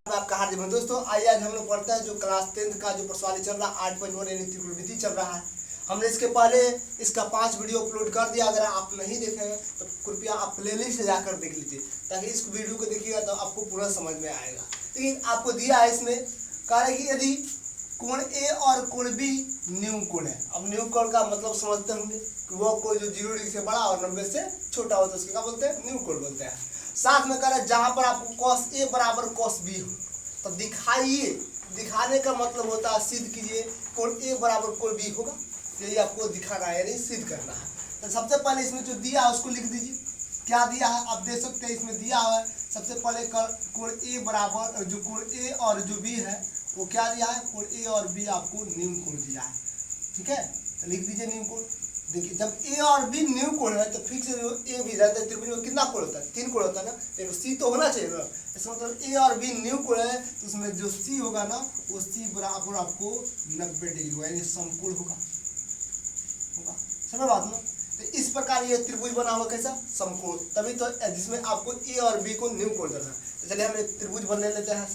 आपका हार्दिक अभिनंदन। दोस्तों आइए आज हम लोग पढ़ते हैं जो क्लास 10 का जो प्रश्नावली चल रहा है 8.1 यानी त्रिकोणमिति चल रहा है। हमने इसके पहले इसका 5 वीडियो अपलोड कर दिया। अगर आप नहीं देखे हैं तो कृपया आप प्लेलिस्ट से जाकर देख लीजिए, ताकि इस वीडियो को देखिएगा तो आपको पूरा समझ में आएगा। लेकिन आपको दिया है इसमें कहा कि यदि कोण ए और कोण बी न्यून कोण है। अब न्यून कोण का मतलब समझते होंगे कि वो कोण जो 0 डिग्री से बड़ा और 90 से छोटा होता है उसको क्या बोलते हैं, न्यून कोण बोलते हैं। साथ में कह रहा है जहां पर आपको cos A बराबर cos B हो तो दिखाइए। दिखाने का मतलब होता है सिद्ध कीजिए कोण A बराबर कोण B होगा, यही आपको दिखाना है यानी सिद्ध करना है। तो सबसे पहले इसमें जो दिया है उसको लिख दीजिए। क्या दिया है आप देख सकते हैं, इसमें दिया है सबसे पहले कोण A बराबर जो कोण A और जो B है वो क्या दिया है, कोण A और B आपको न्यून कोण दिया है। ठीक है, तो लिख दीजिए न्यून कोण। देखिए जब A और B न्यून कोण है तो फिक्स जो A भी रहता है त्रिभुज में कितना कोण होता है, 3 कोण होता है ना, तो C तो होना चाहिए ना। इसका मतलब A और B न्यून कोण है तो उसमें जो C होगा ना वो C बराबर आपको 90 डिग्री यानी समकोण होगा। समझ बात ना। तो इस प्रकार ये त्रिभुज बना हुआ कैसा, समकोण, तभी तो जिसमें आपको A और B को न्यून कोण करना है। तो चलिए हम एक त्रिभुज बना लेते हैं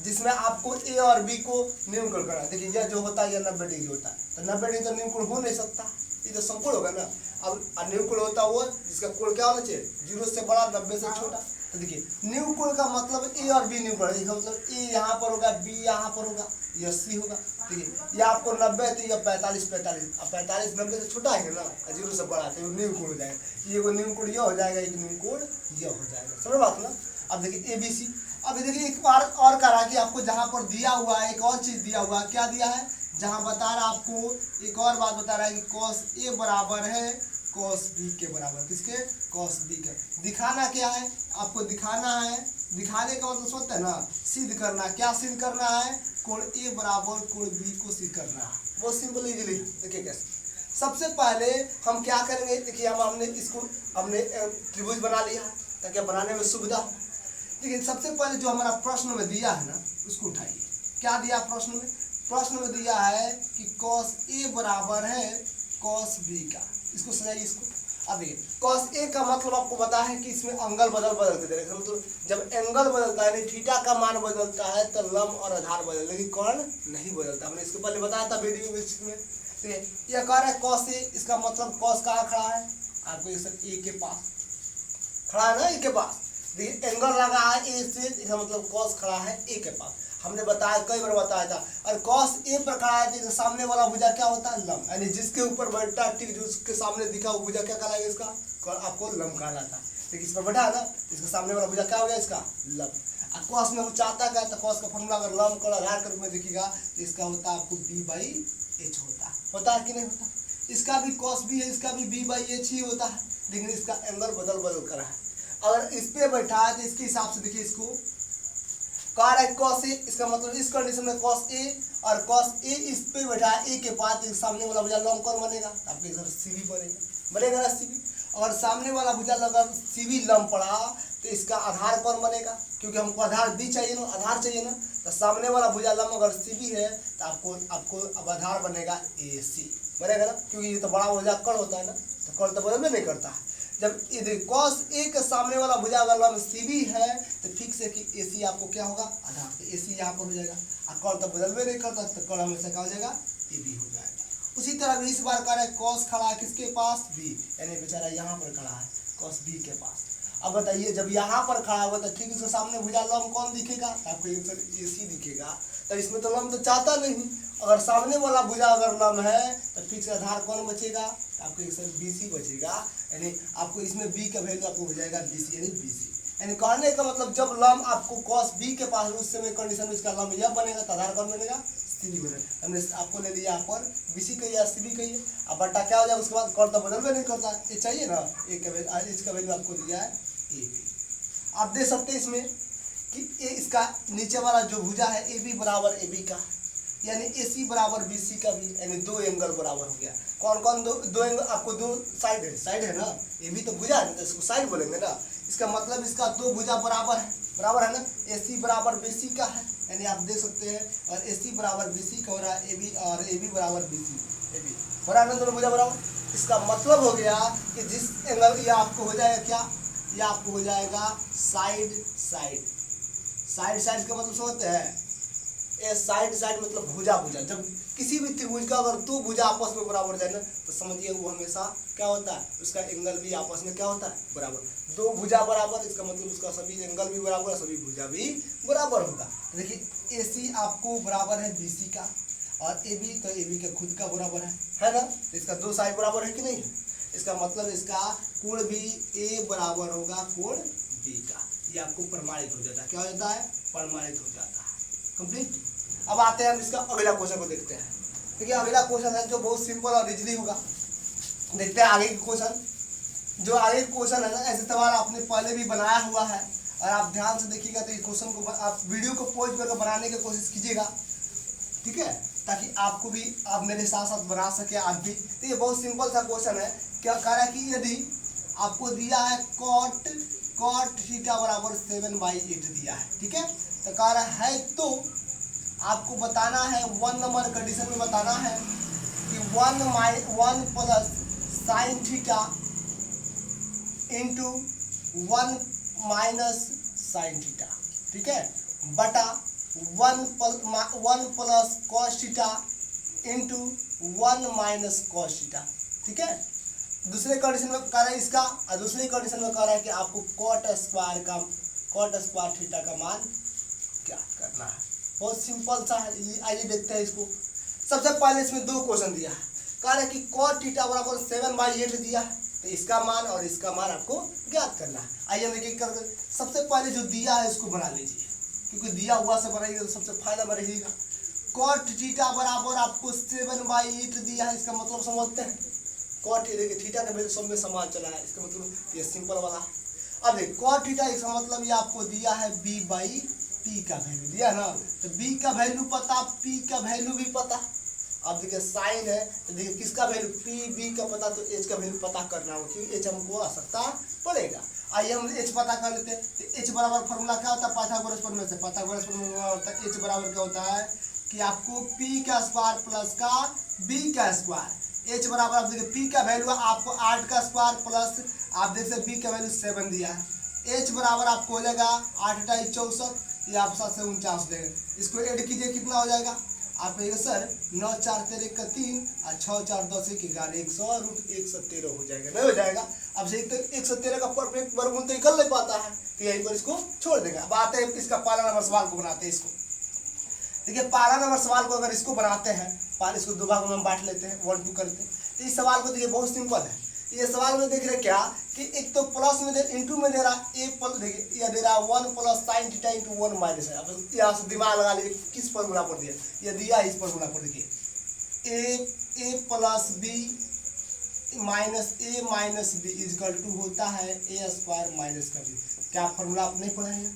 जिसमें आपको A और B को न्यून कोण करना है। देखिए यह जो होता है यह 90 डिग्री होता है, तो 90 डिग्री तो न्यून कोण हो नहीं सकता, ये तो समकोण होगा ना। अब न्यून कोण होता हुआ जिसका कोण क्या होना चाहिए, 0 से बड़ा 90 से छोटा। तो देखिए न्यून कोण का मतलब A और B न्यून कोण है, मतलब A यहाँ पर होगा, B यहाँ पर होगा, यह C होगा। ठीक है, ये आपको 90 तो यह 45 अब 45 90 से छोटा है ना, 0 से बड़ा तो न्यून कोण हो जाएगा। ये न्यून कोण यह हो जाएगा, एक न्यून कोण यह हो जाएगा। समझ बात ना। अब देखिए ABC। अब देखिए एक बार और करा कि आपको जहाँ पर दिया हुआ है एक और चीज दिया हुआ है। क्या दिया है, जहाँ बता रहा है आपको एक और बात बता रहा है कि cos A बराबर है cos B के बराबर, किसके, cos B के। दिखाना क्या है आपको, दिखाना है, दिखाने का मतलब सोचते हैं ना, सिद्ध करना। क्या सिद्ध करना है, कोण A बराबर कोण B को सिद्ध करना है। वो सिंपल इजीली देखिए कैसे। सबसे पहले हम क्या करेंगे, देखिए हमने इसको त्रिभुज बना लिया है ताकि बनाने में सुविधा हो। लेकिन सबसे पहले जो हमारा प्रश्न में दिया है ना उसको उठाइए। क्या दिया प्रश्न में, प्रश्न में दिया है कि cos A बराबर है cos B का। इसको सजाइए इसको। अब देखिए cos A का मतलब आपको पता है कि इसमें एंगल बदलते जाएगा। मतलब जब एंगल बदलता है थीटा का मान बदलता है तो लंब और आधार बदलता, लेकिन कोण नहीं बदलता। हमने इसके पहले बताया था वीडियो में। ठीक है, यह कह रहा है cos A, इसका मतलब cos कहाँ खड़ा है, आपको A के पास खड़ा है ना, A के पास। देखिए एंगल लगा है A से, इसका मतलब cos खड़ा है A के पास। हमने बताया कई बार बताया था। और cos A पर खड़ा है तो सामने वाला भुजा क्या होता है, लंब, यानी जिसके ऊपर बैठा है ठीक जो उसके सामने दिखा वो भुजा क्या कहलाएगा, इसका आपको लंब कहलाता है। लेकिन इस पर बैठा है ना, इसके सामने वाला भुजा क्या हो गया, इसका लंब। और cos में वो चाहता क्या, तो cos का फॉर्मूला अगर लंब का आधार के रूप में देखिएगा तो इसका होता है आपको B/H होता है कि नहीं होता। इसका भी cos B है, इसका भी B/H ही होता है, लेकिन इसका एंगल बदल कर है। अगर इस पे बैठा है तो इसके हिसाब से देखिए इसको कह रहा है cos A, इसका मतलब इस कंडीशन में cos A और cos A इस पे बैठा है A के पास, सामने वाला भुजा लंब कौन बनेगा, आपके इधर CB बनेगा ना CB। और सामने वाला भुजा अगर CB लंब पड़ा तो इसका आधार कौन बनेगा, क्योंकि हमको आधार B चाहिए ना, आधार चाहिए ना। तो सामने वाला भुजा लंब अगर CB है तो आपको अब आधार बनेगा AC बनेगा ना, क्योंकि ये तो बड़ा भुजा कर्ण होता है ना, तो कर्ण तो बदल नहीं करता है। जब cos A के सामने वाला भुजा अगर लंब CB है तो फिक्स है कि AC आपको क्या होगा, आधार, तो AC यहाँ पर हो जाएगा। और कर्ण तो बदल में नहीं करता तो कर्ण हमेशा क्या हो जाएगा, AB हो जाएगा। उसी तरह इस बार कह रहा है cos खड़ा है किसके पास, B, यानी बेचारा यहाँ पर खड़ा है cos B के पास। अब बताइए जब यहाँ पर खड़ा होगा तो ठीक इसके सामने भुजा लंब कौन दिखेगा, आपको AC दिखेगा। तो इसमें तो लंब तो चाहता नहीं, अगर सामने वाला भुजा अगर लंब है तो फिक्स आधार कौन बचेगा, आपको इसमें BC बचेगा, यानी आपको इसमें B का वैल्यू आपको हो जाएगा BC यानी BC। यानी कहने का मतलब जब लंब आपको cos B के पास उस समय कंडीशन में इसका लंब यह बनेगा तो आधार कौन बनेगा, CB बनेगा। हमने आपको ले लिया यहाँ पर BC कहिए या CB कहिए। अब बट्टा क्या हो जाएगा, उसके बाद कर्ण तो बदल में नहीं करता, ये चाहिए ना, इसका वैल्यू आपको दिया है AB। आप देख सकते हैं इसमें कि इसका नीचे वाला जो भुजा है AB बराबर AB का, यानी AC बराबर BC का भी, यानी 2 एंगल बराबर हो गया। कौन कौन दो एंगल, आपको 2 साइड है ना, AB तो भुजा है तो इसको साइड बोलेंगे ना। इसका मतलब इसका 2 भुजा बराबर है ना, AC बराबर BC का है, यानी आप देख सकते हैं। और AC बराबर BC का हो रहा है AB, और AB बराबर BC, AB बराबर ना, दोनों भुजा बराबर। इसका मतलब हो गया कि जिस एंगल ये आपको हो जाएगा क्या, ये आपको हो जाएगा साइड साइड साइड का मतलब समझते हैं, ये साइड साइड मतलब भुजा भुजा। जब किसी भी त्रिभुज का अगर दो भुजा आपस में बराबर हो जाए ना तो समझिए वो हमेशा क्या होता है, उसका एंगल भी आपस में क्या होता है, बराबर। दो भुजा बराबर, इसका मतलब उसका सभी एंगल भी बराबर है, सभी भुजा भी बराबर होगा। देखिए AC आपको बराबर है BC का, और AB तो AB का खुद का बराबर है ना। तो इसका दो साइड बराबर है कि नहीं है, इसका मतलब इसका कोण भी A बराबर होगा कोण B का। ये आपको प्रमाणित हो जाता है, क्या हो जाता है, प्रमाणित हो जाता है, कंप्लीट। अब आते हैं हम इसका अगला क्वेश्चन को देखते हैं। देखिए अगला क्वेश्चन है जो बहुत सिंपल और इजली होगा। देखते हैं आगे के क्वेश्चन। जो आगे क्वेश्चन है ना, ऐसे सवाल आपने पहले भी बनाया हुआ है, और आप ध्यान से देखिएगा तो इस क्वेश्चन को आप वीडियो को पॉज करके बनाने की कोशिश कीजिएगा, ठीक है, ताकि आपको भी आप मेरे साथ साथ बना सके आप भी। तो ये बहुत सिंपल सा क्वेश्चन है। क्या कह रहा है कि यदि आपको दिया है कॉट थीटा बराबर 7/8 दिया है, ठीक है, तो कह रहा है तो आपको बताना है 1 नंबर कंडीशन में बताना है कि 1 plus sine theta into 1 minus sine theta, ठीक है, बटा 1 plus cos theta into 1 minus cos theta, ठीक है। दूसरे कंडीशन में कह रहा है इसका, और दूसरी कंडीशन में कह रहा है कि आपको कॉट स्क्वायर थीटा का मान क्या करना है। बहुत सिंपल सा है, आइए देखते हैं इसको। सबसे पहले इसमें दो क्वेश्चन दिया है, कह रहा है कि कॉट थीटा बराबर 7/8 दिया है, तो इसका मान और इसका मान आपको ज्ञात करना है। आइए हम एक कर, सबसे पहले जो दिया है इसको बना लीजिए, क्योंकि दिया हुआ से बनाइएगा तो सबसे फायदा में रहिएगा। कॉट थीटा बराबर आपको 7/8 दिया है, इसका मतलब समझते हैं। कॉट देखिए थीटा का वैल्यू सब में समान चला है, इसका मतलब ये सिंपल वाला। अब देखिए कॉट थीटा इसका मतलब ये आपको दिया है B/P का वैल्यू दिया ना, तो B का वैल्यू पता, P का वैल्यू भी पता। अब देखिए साइन है तो देखिए किसका वैल्यू B का पता, तो H का वैल्यू पता करना होगा, क्योंकि H हमको आवश्यकता पड़ेगा। आइए हम H पता कर लेते हैं। तो H बराबर फॉर्मूला क्या होता है, पाइथागोरस प्रमेय से। पाइथागोरस प्रमेय होता है H बराबर क्या होता है कि आपको P का स्क्वायर प्लस का B का स्क्वायर। H बराबर आप देखिए P का वैल्यू आपको 8 का स्क्वायर प्लस आप देख सकते B का वैल्यू 7 दिया है। H बराबर आपको हो जाएगा 8 × 64, ये आप 7 से 49 देंगे। इसको ऐड कीजिए, कितना हो जाएगा, आप कहिएगा सर 9 × 4 = 3 और 6 × 4 = 10 = 11, 100√113 हो जाएगा, नहीं हो जाएगा। अब से तो 113 का परफेक्ट वर्गमूल तो निकल नहीं पाता है, तो यहीं पर इसको छोड़ देंगे। अब आते हैं इसका पहला नंबर सवाल को बनाते हैं। इसको देखिए पहला नंबर सवाल को अगर इसको बनाते हैं, इसको दो भागों में बांट लेते हैं, 1 2 करते हैं। तो इस सवाल को देखिए बहुत सिंपल है। ये सवाल में देख रहे क्या कि एक तो प्लस में दे इंटू में दे रहा ए प्लस, देखिए ये दे रहा 1 plus sine theta into 1 minus है। अब यहाँ से दिमाग लगा लीजिए किस फॉर्मूला पर दिया, ये दिया इस फॉर्मूला पर। देखिए A plus B minus A minus B is equal to होता है ए स्क्वायर माइनस का बी। क्या फॉर्मूला आप नहीं पढ़े हैं?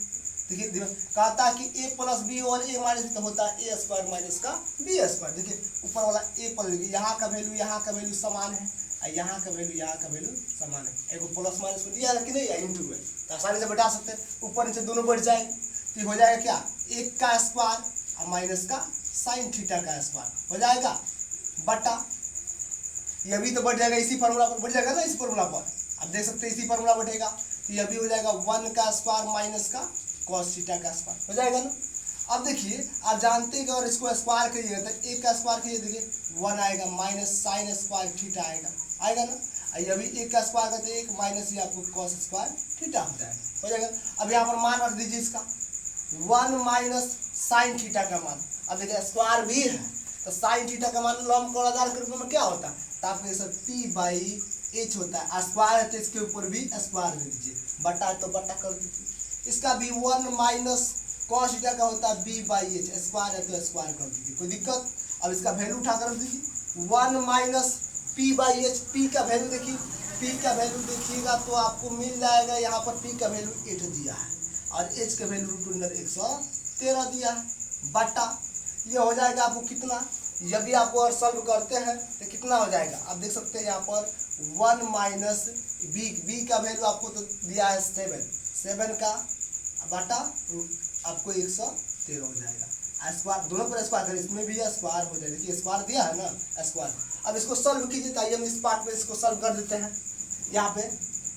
देखिए कहता है कि ए प्लस बी और ए माइनस तो होता है ए स्क्वायर माइनस का बी स्क्वायर। देखिए ऊपर वाला ए प्लस, यहाँ का वैल्यू समान है, यहाँ का वैल्यू समान है। एगो प्लस माइनस में दिया है कि नहीं, या इंटू में, तो आसानी से बैठा सकते हैं। ऊपर नीचे दोनों बढ़ जाएंगे, तो हो जाएगा क्या, 1 का स्क्वायर और माइनस का साइन थीटा का स्क्वायर हो जाएगा, बटा ये भी तो बढ़ जाएगा इसी फार्मूला पर, बढ़ जाएगा ना इस फार्मूला पर। आप देख सकते हैं इसी फार्मूला बढ़ेगा, तो यह भी हो जाएगा 1 का स्क्वायर माइनस का कॉस थीटा का स्क्वायर हो जाएगा ना। अब देखिए आप जानते हैं कि अगर इसको स्क्वायर करिएगा तो 1 का स्क्वायर करिए, देखिए 1 आएगा माइनस साइन स्क्वायर थीटा आएगा ना। यह भी 1 का स्क्वायर करते 1 माइनस ये आपको कॉस स्क्वायर थीटा हो जाएगा। अब यहाँ पर मान रख दीजिए इसका 1 माइनस साइन थीटा का मान। अब देखिए स्क्वायर भी है तो साइन थीटा का मान लंब कोण आधार के रूप में क्या होता है, तो आपको सर P/H होता है। स्क्वायर है तो इसके ऊपर भी स्क्वायर दे दीजिए, बटा तो बटा कर दीजिए। इसका भी 1 माइनस कॉस थीटा का होता है B/H, स्क्वायर है तो स्क्वायर कर दीजिए, कोई दिक्कत। अब इसका वैल्यू उठा कर दीजिए 1 माइनस P/H। P का वैल्यू देखिए, P का वैल्यू देखिएगा तो आपको मिल जाएगा, यहाँ पर P का वैल्यू 8 दिया है और H का वैल्यू √113 दिया है, बटा ये हो जाएगा आपको कितना, जब भी आपको और सॉल्व करते हैं तो कितना हो जाएगा, आप देख सकते हैं यहाँ पर 1 माइनस बी का वैल्यू आपको तो दिया है 7 का बटा आपको 113 हो जाएगा। स्क्वायर दोनों पर स्क्वायर करें, इसमें भी स्क्वायर हो जाएगा, देखिए स्क्वायर दिया है ना स्क्वायर। अब इसको सॉल्व कीजिए, ताकि हम इस पार्ट में इसको सॉल्व कर देते हैं यहाँ पे,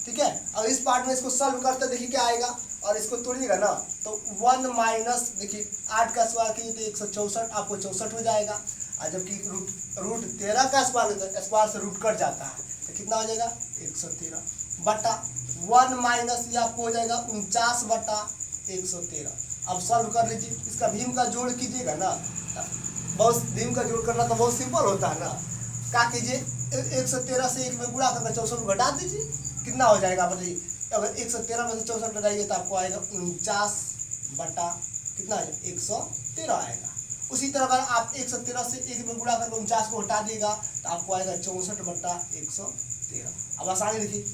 ठीक है। अब इस पार्ट में इसको सॉल्व करते देखिए क्या आएगा, और इसको तोड़िएगा ना तो 1 माइनस देखिए 8 का स्क्वायर कीजिए तो 164 आपको 64 हो जाएगा। और जबकि रूट 13 का स्क्वायर से रूट कट जाता है तो कितना हो जाएगा 113 बटा 1 माइनस ये आपको हो जाएगा 49 बटा 113। अब सॉल्व कर लीजिए, इसका भीम का जोड़ कीजिएगा ना, बहुत भीम का जोड़ करना तो बहुत सिंपल होता है ना। क्या कीजिए 113 से 1 में गुणा करके 64 घटा दीजिए, कितना हो जाएगा बताइए। अगर 113 में से 64 घटाइए तो आपको आएगा 49 बटा कितना है 113 आएगा। उसी तरह अगर आप 113 से 1 में गुणा करके 49 को हटा दिएगा तो आपको आएगा 64 बटा 113। अब आसानी देखिए,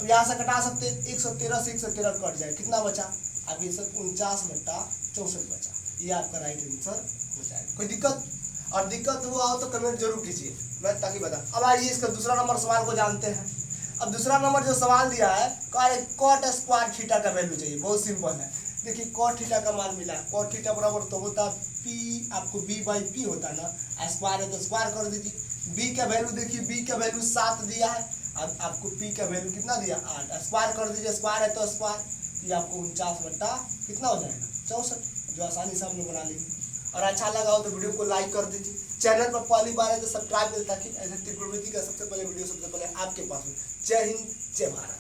अब यहाँ से कटा सकते 113 से 113 कट जाए, कितना बचा आपके 49 बटा 64 बचा। ये आपका राइट आंसर हो जाएगा। कोई दिक्कत और दिक्कत हुआ हो तो कमेंट जरूर कीजिए, मैं ताकि बता। अब आइए इसका दूसरा नंबर सवाल को जानते हैं। अब दूसरा नंबर जो सवाल दिया है कॉट स्क्वायर थीटा का वैल्यू चाहिए, बहुत सिंपल है। देखिए कॉट थीटा का मान मिला है, कॉट थीटा बराबर तो होता है पी, आपको बी बाई पी होता है ना, स्क्वायर है तो स्क्वायर कर दीजिए। बी का वैल्यू देखिए, बी का वैल्यू 7 दिया है, अब आपको पी का वैल्यू कितना दिया 8, स्क्वायर कर दीजिए, स्क्वायर है तो स्क्वायर, ये आपको 49 बटा कितना हो जाएगा 64, जो आसानी से हम लोग बना लेंगे। और अच्छा लगा हो तो वीडियो को लाइक कर दीजिए, चैनल पर पहली बार है तो सब्सक्राइब करें ताकि ऐसे त्रिकोणमिति का सबसे पहले वीडियो सबसे पहले आपके पास हो। जय हिंद, जय भारत।